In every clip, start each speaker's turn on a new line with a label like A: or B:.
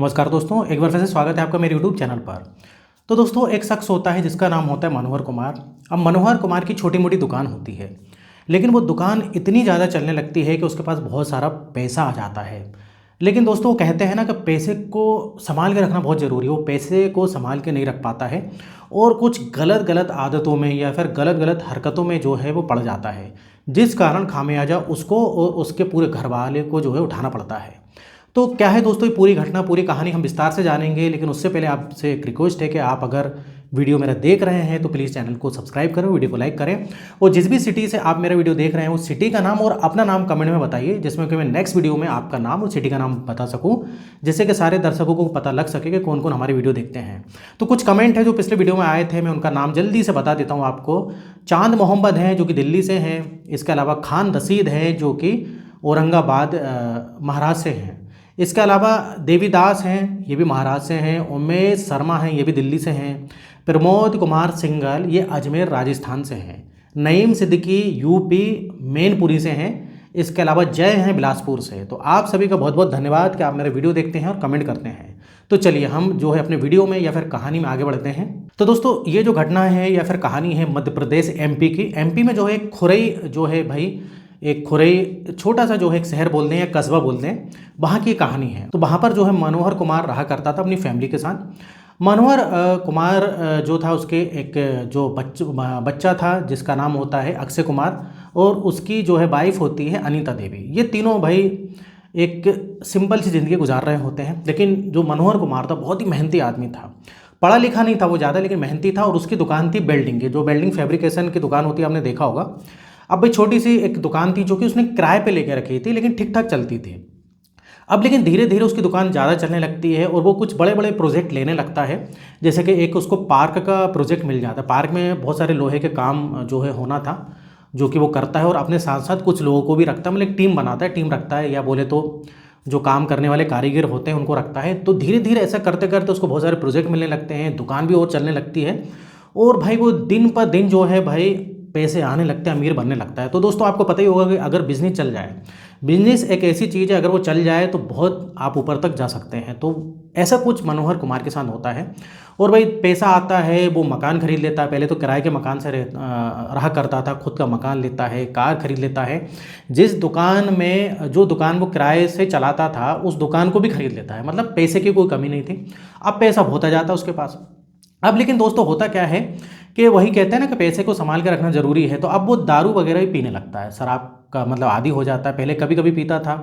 A: नमस्कार दोस्तों, एक बार फिर से स्वागत है आपका मेरे यूट्यूब चैनल पर। तो दोस्तों, एक शख्स होता है जिसका नाम होता है मनोहर कुमार। अब मनोहर कुमार की छोटी मोटी दुकान होती है, लेकिन वो दुकान इतनी ज़्यादा चलने लगती है कि उसके पास बहुत सारा पैसा आ जाता है। लेकिन दोस्तों, वो कहते हैं ना कि पैसे को संभाल के रखना बहुत ज़रूरी है। वो पैसे को संभाल के नहीं रख पाता है और कुछ गलत गलत आदतों में या फिर गलत गलत हरकतों में जो है वो पड़ जाता है, जिस कारण खामियाजा उसको और उसके पूरे घर वाले को जो है उठाना पड़ता है। तो क्या है दोस्तों, ये पूरी घटना, पूरी कहानी हम विस्तार से जानेंगे, लेकिन उससे पहले आपसे एक रिक्वेस्ट है कि आप अगर वीडियो मेरा देख रहे हैं तो प्लीज़ चैनल को सब्सक्राइब करें, वीडियो को लाइक करें और जिस भी सिटी से आप मेरा वीडियो देख रहे हैं उस सिटी का नाम और अपना नाम कमेंट में बताइए, जिसमें कि मैं नेक्स्ट वीडियो में आपका नाम और सिटी का नाम बता सकूं, जिससे कि सारे दर्शकों को पता लग सके कि कौन कौन हमारी वीडियो देखते हैं। तो कुछ कमेंट है जो पिछले वीडियो में आए थे, मैं उनका नाम जल्दी से बता देता हूँ आपको। चांद मोहम्मद हैं जो कि दिल्ली से हैं, इसके अलावा खान रशीद हैं जो कि औरंगाबाद महाराष्ट्र से हैं, इसके अलावा देवीदास हैं, ये भी महाराष्ट्र से हैं, उमेश शर्मा हैं, ये भी दिल्ली से हैं, प्रमोद कुमार सिंघल ये अजमेर राजस्थान से हैं, नईम सिद्दीकी यूपी मैनपुरी से हैं, इसके अलावा जय हैं बिलासपुर से। तो आप सभी का बहुत बहुत धन्यवाद कि आप मेरे वीडियो देखते हैं और कमेंट करते हैं। तो चलिए हम जो है अपने वीडियो में या फिर कहानी में आगे बढ़ते हैं। तो दोस्तों, ये जो घटना है या फिर कहानी है मध्य प्रदेश एमपी की। एमपी में जो है खुरई जो है भाई, एक खुरई छोटा सा जो है एक शहर बोलते हैं या कस्बा बोलते हैं, वहाँ की कहानी है। तो वहाँ पर जो है मनोहर कुमार रहा करता था अपनी फैमिली के साथ। मनोहर कुमार जो था, उसके एक जो बच्चा था जिसका नाम होता है अक्षय कुमार, और उसकी जो है वाइफ होती है अनीता देवी। ये तीनों भाई एक सिंपल सी ज़िंदगी गुजार रहे होते हैं। लेकिन जो मनोहर कुमार था बहुत ही मेहनती आदमी था, पढ़ा लिखा नहीं था वो ज़्यादा, लेकिन मेहनती था। और उसकी दुकान थी वेल्डिंग की, जो वेल्डिंग फैब्रिकेशन की दुकान होती है, आपने देखा होगा। अब भाई छोटी सी एक दुकान थी जो कि उसने किराए पे लेके रखी थी, लेकिन ठीक ठाक चलती थी। अब लेकिन धीरे धीरे उसकी दुकान ज़्यादा चलने लगती है और वो कुछ बड़े बड़े प्रोजेक्ट लेने लगता है। जैसे कि एक उसको पार्क का प्रोजेक्ट मिल जाता है। पार्क में बहुत सारे लोहे के काम जो है होना था, जो कि वो करता है और अपने साथ साथ कुछ लोगों को भी रखता है, मतलब एक टीम बनाता है, टीम रखता है, या बोले तो जो काम करने वाले कारीगर होते हैं उनको रखता है। तो धीरे धीरे ऐसा करते करते उसको बहुत सारे प्रोजेक्ट मिलने लगते हैं, दुकान भी और चलने लगती है और भाई वो दिन पर दिन जो है भाई पैसे आने लगते हैं, अमीर बनने लगता है। तो दोस्तों, आपको पता ही होगा कि अगर बिजनेस चल जाए, बिजनेस एक ऐसी चीज़ है, अगर वो चल जाए तो बहुत आप ऊपर तक जा सकते हैं। तो ऐसा कुछ मनोहर कुमार के साथ होता है और भाई पैसा आता है, वो मकान खरीद लेता है। पहले तो किराए के मकान से रहा करता था, खुद का मकान लेता है, कार खरीद लेता है। जिस दुकान में जो दुकान वो किराए से चलाता था उस दुकान को भी खरीद लेता है, मतलब पैसे की कोई कमी नहीं थी। अब पैसा बहुत आ जाता है उसके पास। अब लेकिन दोस्तों, होता क्या है कि वही कहते हैं ना कि पैसे को संभाल के रखना ज़रूरी है। तो अब वो दारू वगैरह भी पीने लगता है, शराब का मतलब आदी हो जाता है। पहले कभी कभी पीता था,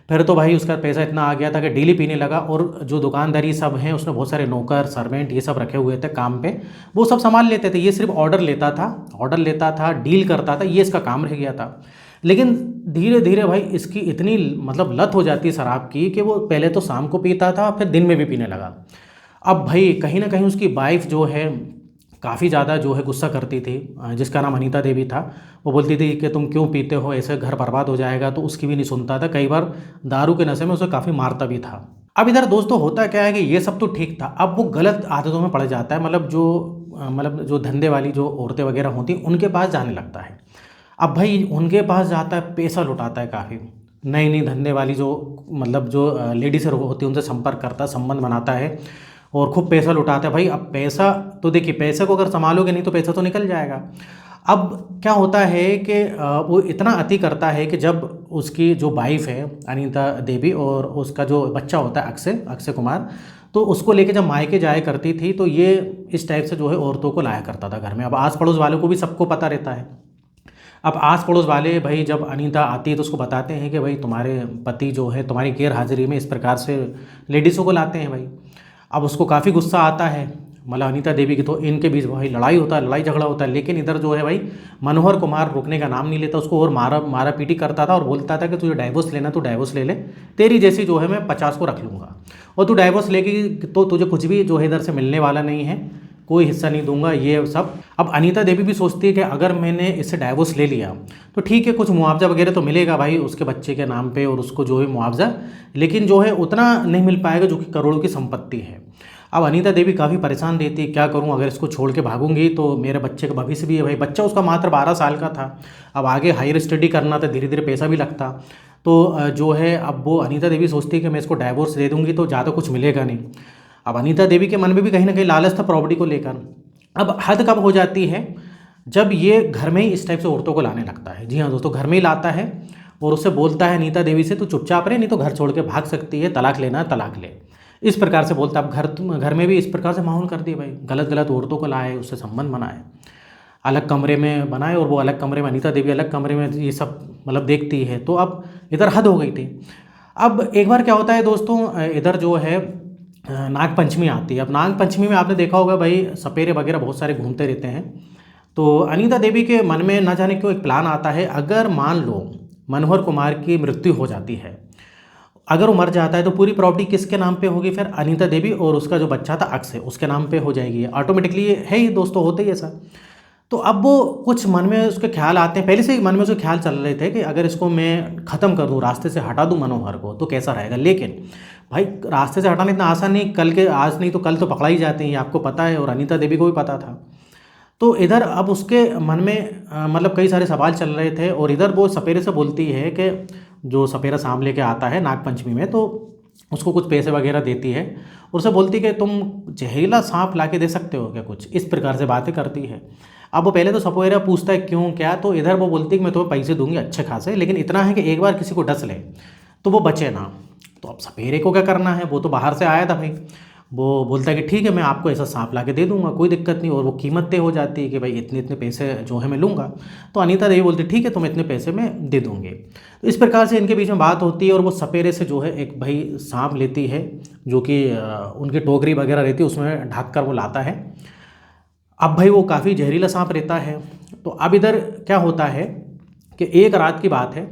A: फिर तो भाई उसका पैसा इतना आ गया था कि डेली पीने लगा। और जो दुकानदारी सब हैं, उसने बहुत सारे नौकर सर्वेंट ये सब रखे हुए थे काम पे, वो सब संभाल लेते थे। ये सिर्फ ऑर्डर लेता था, डील करता था, ये इसका काम रह गया था। लेकिन धीरे धीरे भाई इसकी इतनी मतलब लत हो जाती है शराब की कि वो पहले तो शाम को पीता था, फिर दिन में भी पीने लगा। अब भाई कहीं ना कहीं उसकी वाइफ जो है काफ़ी ज़्यादा जो है गुस्सा करती थी, जिसका नाम अनीता देवी था। वो बोलती थी कि तुम क्यों पीते हो, ऐसे घर बर्बाद हो जाएगा। तो उसकी भी नहीं सुनता था, कई बार दारू के नशे में उसे काफ़ी मारता भी था। अब इधर दोस्तों होता क्या है कि ये सब तो ठीक था, अब वो गलत आदतों में पड़ जाता है। मतलब जो धंधे वाली जो औरतें वगैरह होती हैं उनके पास जाने लगता है। अब भाई उनके पास जाता है, पैसा लुटाता है काफ़ी। नई नई धंधे वाली जो मतलब जो लेडीज होती है उनसे संपर्क करता है, संबंध बनाता है और खूब पैसा लुटाता है। भाई अब पैसा तो देखिए, पैसे को अगर संभालोगे नहीं तो पैसा तो निकल जाएगा। अब क्या होता है कि वो इतना अति करता है कि जब उसकी जो वाइफ है अनीता देवी और उसका जो बच्चा होता है अक्षय कुमार, तो उसको लेके जब मायके जाया करती थी तो ये इस टाइप से जो है औरतों को लाया करता था घर में। अब आस पड़ोस वालों को भी सबको पता रहता है। अब आस पड़ोस वाले भाई जब अनीता आती है तो उसको बताते हैं कि भाई तुम्हारे पति जो है तुम्हारी गैर हाजिरी में इस प्रकार से लेडीज़ों को लाते हैं भाई। अब उसको काफ़ी गुस्सा आता है, मतलब अनीता देवी की। तो इनके बीच भाई लड़ाई झगड़ा होता है। लेकिन इधर जो है भाई मनोहर कुमार रुकने का नाम नहीं लेता, उसको और मारा पीटी करता था और बोलता था कि तुझे डाइवोर्स लेना तो डाइवोर्स ले ले, तेरी जैसी जो है मैं 50 को रख लूँगा, और तू डाइवोर्स लेगी तो तुझे कुछ भी जो है इधर से मिलने वाला नहीं है, कोई हिस्सा नहीं दूंगा, ये सब। अब अनीता देवी भी सोचती है कि अगर मैंने इससे डाइवोर्स ले लिया तो ठीक है, कुछ मुआवजा वगैरह तो मिलेगा भाई उसके बच्चे के नाम पे और उसको जो है मुआवजा, लेकिन जो है उतना नहीं मिल पाएगा जो कि करोड़ों की संपत्ति है। अब अनीता देवी काफ़ी परेशान रहती है, क्या करूं, अगर इसको छोड़ के भागूंगी तो मेरे बच्चे का भविष्य भी है। भाई बच्चा उसका मात्र 12 साल का था, अब आगे हायर स्टडी करना था, धीरे धीरे पैसा भी लगता। तो जो है अब वो अनीता देवी सोचती है कि मैं इसको डाइवोर्स दे दूंगी तो ज़्यादा कुछ मिलेगा नहीं। अब अनीता देवी के मन में भी कहीं ना कहीं लालच था प्रॉपर्टी को लेकर। अब हद कब हो जाती है, जब ये घर में ही इस टाइप से औरतों को लाने लगता है। जी हाँ दोस्तों, घर में ही लाता है और उससे बोलता है अनीता देवी से, तू चुपचाप रहे नहीं तो घर छोड़ के भाग सकती है, तलाक लेना है तलाक ले, इस प्रकार से बोलता है। अब घर में भी इस प्रकार से माहौल कर दिया भाई, गलत गलत औरतों को लाए, उससे संबंध बनाए, अलग कमरे में बनाए, और वो अलग कमरे में, अनीता देवी अलग कमरे में ये सब मतलब देखती है। तो अब इधर हद हो गई थी। अब एक बार क्या होता है दोस्तों, इधर जो है नाग पंचमी आती है। अब नाग पंचमी में आपने देखा होगा भाई सपेरे वगैरह बहुत सारे घूमते रहते हैं। तो अनीता देवी के मन में न जाने क्यों एक प्लान आता है, अगर मान लो मनोहर कुमार की मृत्यु हो जाती है, अगर वो मर जाता है तो पूरी प्रॉपर्टी किसके नाम पे होगी, फिर अनीता देवी और उसका जो बच्चा था अक्षय उसके नाम पे हो जाएगी ऑटोमेटिकली। है ही दोस्तों, होते ही ऐसा। तो अब वो कुछ मन में उसके ख्याल आते हैं, पहले से ही मन में उसके ख्याल चल रहे थे कि अगर इसको मैं ख़त्म कर दूँ, रास्ते से हटा दूँ मनोहर को, तो कैसा रहेगा। लेकिन भाई रास्ते से हटाना इतना आसान नहीं, कल के आज नहीं तो कल तो पकड़ा ही जाते हैं, ये आपको पता है और अनीता देवी को भी पता था। तो इधर अब उसके मन में मतलब कई सारे सवाल चल रहे थे, और इधर वो सपेरे से बोलती है कि जो सपेरा सांप लेके आता है नाग पंचमी में, तो उसको कुछ पैसे वगैरह देती है और उसे बोलती है कि तुम जहरीला सांप ला के दे सकते हो क्या, कुछ इस प्रकार से बातें करती है। अब वो पहले तो सपेरा पूछता है क्यों क्या, तो इधर वो बोलती है कि मैं तुम्हें पैसे दूंगी अच्छे खासे, लेकिन इतना है कि एक बार किसी को डस ले तो वो बचे ना। तो अब सपेरे को क्या करना है, वो तो बाहर से आया था भाई, वो बोलता है कि ठीक है मैं आपको ऐसा सांप ला के दे दूंगा, कोई दिक्कत नहीं। और वो कीमत तय हो जाती है कि भाई इतने इतने पैसे जो है मैं लूँगा। तो अनीता देवी बोलती ठीक है, तुम इतने पैसे मैं दे दूँगी। तो इस प्रकार से इनके बीच में बात होती है, और वो सपेरे से जो है एक भाई सांप लेती है, जो कि उनकी टोकरी वगैरह रहती है उसमें ढक कर वो लाता है। अब भाई वो काफ़ी जहरीला सांप रहता है। तो अब इधर क्या होता है कि एक रात की बात है,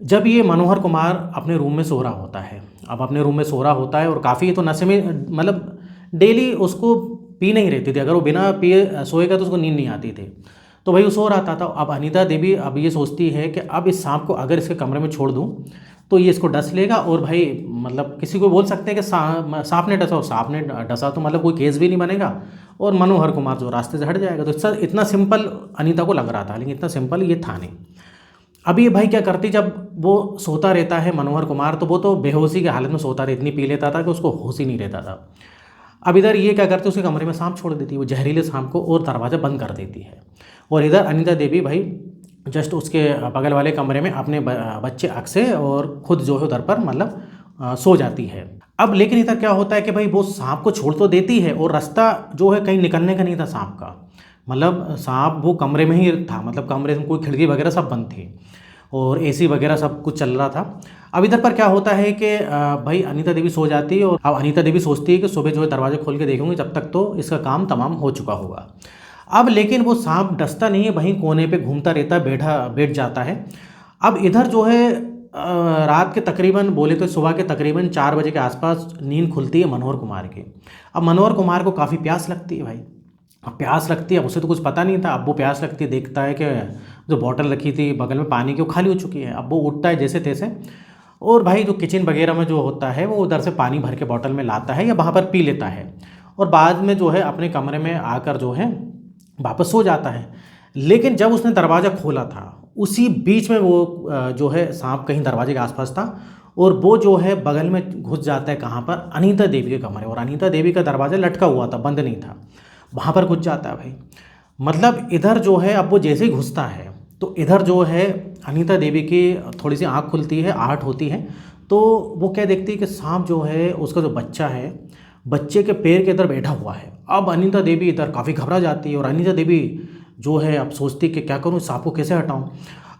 A: जब ये मनोहर कुमार अपने रूम में सो रहा होता है। अब अपने रूम में सो रहा होता है और काफ़ी तो नशे में, मतलब डेली उसको पी नहीं रहती थी, अगर वो बिना पिए सोएगा तो उसको नींद नहीं आती थी। तो भाई वो सो रहा था। अब अनीता देवी अब ये सोचती है कि अब इस सांप को अगर इसके कमरे में छोड़ दूँ तो ये इसको डस लेगा, और भाई मतलब किसी को बोल सकते हैं कि सांप ने डसा, और सांप ने डसा तो मतलब कोई केस भी नहीं बनेगा, और मनोहर कुमार जो रास्ते से हट जाएगा। तो सर इतना सिंपल अनीता को लग रहा था, लेकिन इतना सिंपल ये था नहीं। अभी ये भाई क्या करती, जब वो सोता रहता है मनोहर कुमार, तो वो तो बेहोशी की हालत में सोता रहता, इतनी पी लेता था कि उसको होश ही नहीं रहता था। अब इधर ये क्या करती है, उसके कमरे में सांप छोड़ देती है, वो जहरीले सांप को, और दरवाज़ा बंद कर देती है। और इधर अनीता देवी भाई जस्ट उसके बगल वाले कमरे में अपने बच्चे अक्षय और खुद जो है उधर पर मतलब सो जाती है। अब लेकिन इधर क्या होता है कि भाई वो सांप को छोड़ तो देती है, और रास्ता जो है कहीं निकलने का नहीं था सांप का, मतलब सांप वो कमरे में ही था, मतलब कमरे में कोई खिड़की वगैरह सब बंद थी, और एसी वगैरह सब कुछ चल रहा था। अब इधर पर क्या होता है कि भाई अनीता देवी सो जाती है, और अब अनीता देवी सोचती है कि सुबह जो है दरवाजे खोल के देखूंगी, जब तक तो इसका काम तमाम हो चुका होगा। अब लेकिन वो सांप डसता नहीं है, वहीं कोने पे घूमता रहता है, बैठ जाता है। अब इधर जो है रात के तकरीबन बोले तो सुबह के तकरीबन 4 बजे के आसपास नींद खुलती है मनोहर कुमार की। अब मनोहर कुमार को काफ़ी प्यास लगती है भाई, अब प्यास लगती है, अब उसे तो कुछ पता नहीं था। अब वो प्यास लगती है, देखता है कि जो बॉटल रखी थी बगल में पानी की वो खाली हो चुकी है। अब वो उठता है जैसे तैसे, और भाई जो किचन वगैरह में जो होता है वो उधर से पानी भर के बॉटल में लाता है या वहाँ पर पी लेता है, और बाद में जो है अपने कमरे में आकर जो है वापस सो जाता है। लेकिन जब उसने दरवाज़ा खोला था, उसी बीच में वो जो है सांप कहीं दरवाजे के आसपास था, और वो जो है बगल में घुस जाता है कहाँ पर, अनीता देवी के कमरे, और अनीता देवी का दरवाज़ा लटका हुआ था, बंद नहीं था, वहाँ पर घुस जाता है भाई। मतलब इधर जो है अब वो जैसे ही घुसता है तो इधर जो है अनीता देवी की थोड़ी सी आँख खुलती है, आहट होती है। तो वो क्या देखती है कि सांप जो है उसका जो बच्चा है, बच्चे के पैर के इधर बैठा हुआ है। अब अनीता देवी इधर काफ़ी घबरा जाती है, और अनीता देवी जो है अब सोचती कि क्या करूँ, सांप को कैसे हटाऊँ।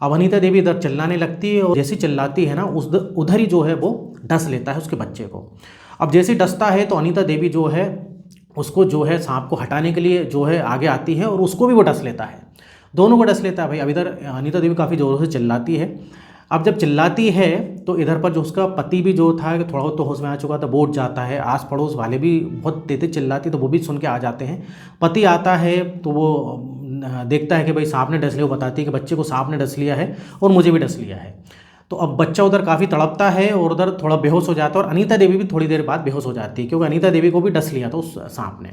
A: अब अनीता देवी इधर चिल्लाने लगती है, और जैसी चिल्लाती है ना उधर ही जो है वो डस लेता है उसके बच्चे को। अब जैसे ही डसता है तो अनीता देवी जो है उसको जो है सांप को हटाने के लिए जो है आगे आती है, और उसको भी वो डस लेता है, दोनों को डस लेता है भाई। अब इधर अनीता देवी काफ़ी ज़ोरों से चिल्लाती है। अब जब चिल्लाती है तो इधर पर जो उसका पति भी जो था थोड़ा बहुत तो होश में आ चुका था, वो उठ जाता है। आस पड़ोस वाले भी बहुत तेज चिल्लाती तो वो भी सुन के आ जाते हैं। पति आता है तो वो देखता है कि भाई सांप ने डस लिया, वो बताती है कि बच्चे को सांप ने डस लिया है और मुझे भी डस लिया है। तो अब बच्चा उधर काफ़ी तड़पता है और उधर थोड़ा बेहोश हो जाता है, और अनीता देवी भी थोड़ी देर बाद बेहोश हो जाती है, क्योंकि अनीता देवी को भी डस लिया था उस सांप ने।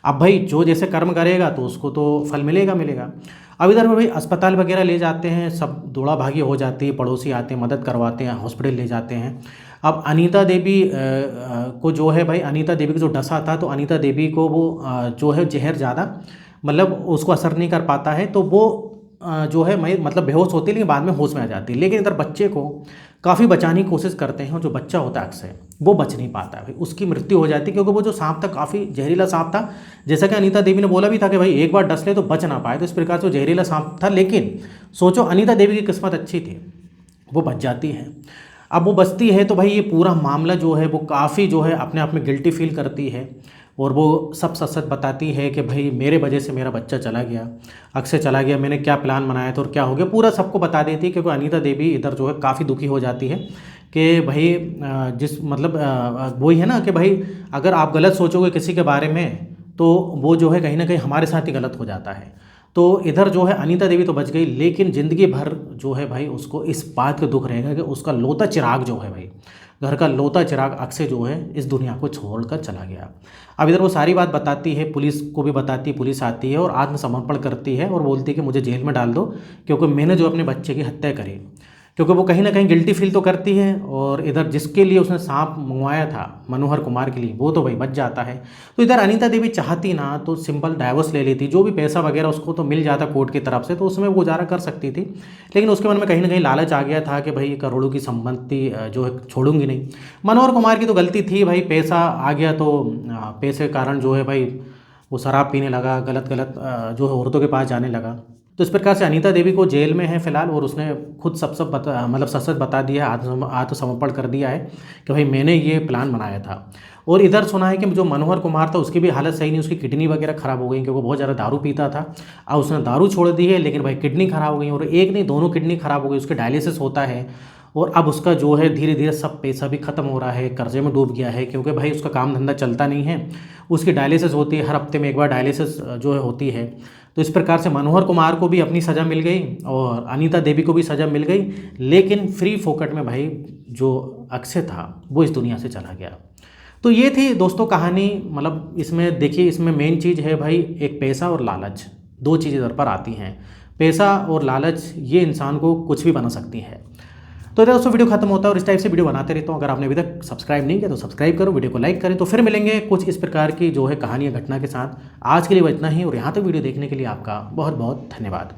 A: अब भाई जो जैसे कर्म करेगा तो उसको तो फल मिलेगा मिलेगा। अब इधर में भाई अस्पताल वगैरह ले जाते हैं, सब दौड़ा भागी हो जाती है, पड़ोसी आते हैं, मदद करवाते हैं, हॉस्पिटल ले जाते हैं। अब अनीता देवी को जो है भाई, अनीता देवी को जो डसा था, तो अनीता देवी को वो जो है जहर ज़्यादा मतलब उसको असर नहीं कर पाता है, तो वो जो है मैं मतलब बेहोश होती है, लेकिन बाद में होश में आ जाती है। लेकिन इधर बच्चे को काफ़ी बचाने की कोशिश करते हैं, और जो बच्चा होता है अक्षय, वो बच नहीं पाता है भाई, उसकी मृत्यु हो जाती है, क्योंकि वो जो सांप था काफ़ी जहरीला सांप था। जैसा कि अनीता देवी ने बोला भी था कि भाई एक बार डस ले तो बच ना पाए, तो इस प्रकार से वो जहरीला सांप था। लेकिन सोचो अनीता देवी की किस्मत अच्छी थी, वो बच जाती है। अब वो बचती है तो भाई ये पूरा मामला जो है वो काफ़ी जो है अपने आप में गिल्टी फील करती है, और वो सब सच सच बताती है कि भाई मेरे वजह से मेरा बच्चा चला गया, अक्षय चला गया, मैंने क्या प्लान बनाया था और क्या हो गया, पूरा सबको बता देती है। क्योंकि अनीता देवी इधर जो है काफ़ी दुखी हो जाती है कि भाई जिस मतलब वही है ना कि भाई अगर आप गलत सोचोगे किसी के बारे में, तो वो जो है कहीं ना कहीं हमारे साथ ही गलत हो जाता है। तो इधर जो है अनीता देवी तो बच गई, लेकिन ज़िंदगी भर जो है भाई उसको इस बात का दुख रहेगा कि उसका लौता चिराग जो है भाई, घर का लौता चिराग अक्षय जो है इस दुनिया को छोड़कर चला गया। अब इधर वो सारी बात बताती है, पुलिस को भी बताती है, पुलिस आती है और आत्मसमर्पण करती है और बोलती है कि मुझे जेल में डाल दो, क्योंकि मैंने जो अपने बच्चे की हत्या करी। क्योंकि वो कहीं ना कहीं गिल्टी फील तो करती है, और इधर जिसके लिए उसने सांप मंगवाया था मनोहर कुमार के लिए, वो तो भाई बच जाता है। तो इधर अनीता देवी चाहती ना तो सिंपल डाइवोर्स ले लेती, जो भी पैसा वगैरह उसको तो मिल जाता कोर्ट की तरफ से, तो उसमें वो गुजारा कर सकती थी। लेकिन उसके मन में कहीं ना कहीं लालच आ गया था कि भाई करोड़ों की संपत्ति जो है छोड़ूंगी नहीं। मनोहर कुमार की तो गलती थी भाई, पैसा आ गया तो पैसे के कारण जो है भाई वो शराब पीने लगा, गलत गलत जो है औरतों के पास जाने लगा। तो इस प्रकार से अनीता देवी को जेल में है फिलहाल, और उसने खुद सब बता मतलब सच सच बता दिया, आत्मसमर्पण कर दिया है कि भाई मैंने ये प्लान बनाया था। और इधर सुना है कि जो मनोहर कुमार था उसकी भी हालत सही नहीं, उसकी किडनी वगैरह खराब हो गई, क्योंकि वो बहुत ज़्यादा दारू पीता था। अब उसने दारू छोड़ दी है, लेकिन भाई किडनी खराब हो गई, और एक नहीं दोनों किडनी खराब हो गई, उसके डायलिसिस होता है। और अब उसका जो है धीरे धीरे सब पैसा भी खत्म हो रहा है, कर्जे में डूब गया है, क्योंकि भाई उसका काम धंधा चलता नहीं है। उसकी डायलिसिस होती है, हर हफ्ते में एक बार डायलिसिस जो है होती है। तो इस प्रकार से मनोहर कुमार को भी अपनी सज़ा मिल गई और अनीता देवी को भी सज़ा मिल गई, लेकिन फ्री फोकट में भाई जो अक्षय था वो इस दुनिया से चला गया। तो ये थी दोस्तों कहानी। मतलब इसमें देखिए, इसमें मेन चीज़ है भाई एक पैसा और लालच, दो चीज़ इधर पर आती हैं। पैसा और लालच ये इंसान को कुछ भी बना सकती है। तो इधर दोस्तों वीडियो खत्म होता है, और इस टाइप से वीडियो बनाते रहता हूँ। अगर आपने अभी तक सब्सक्राइब नहीं किया तो सब्सक्राइब करो, वीडियो को लाइक करें। तो फिर मिलेंगे कुछ इस प्रकार की जो है कहानी या घटना के साथ। आज के लिए वो इतना ही, और यहाँ तक वीडियो देखने के लिए आपका बहुत बहुत धन्यवाद।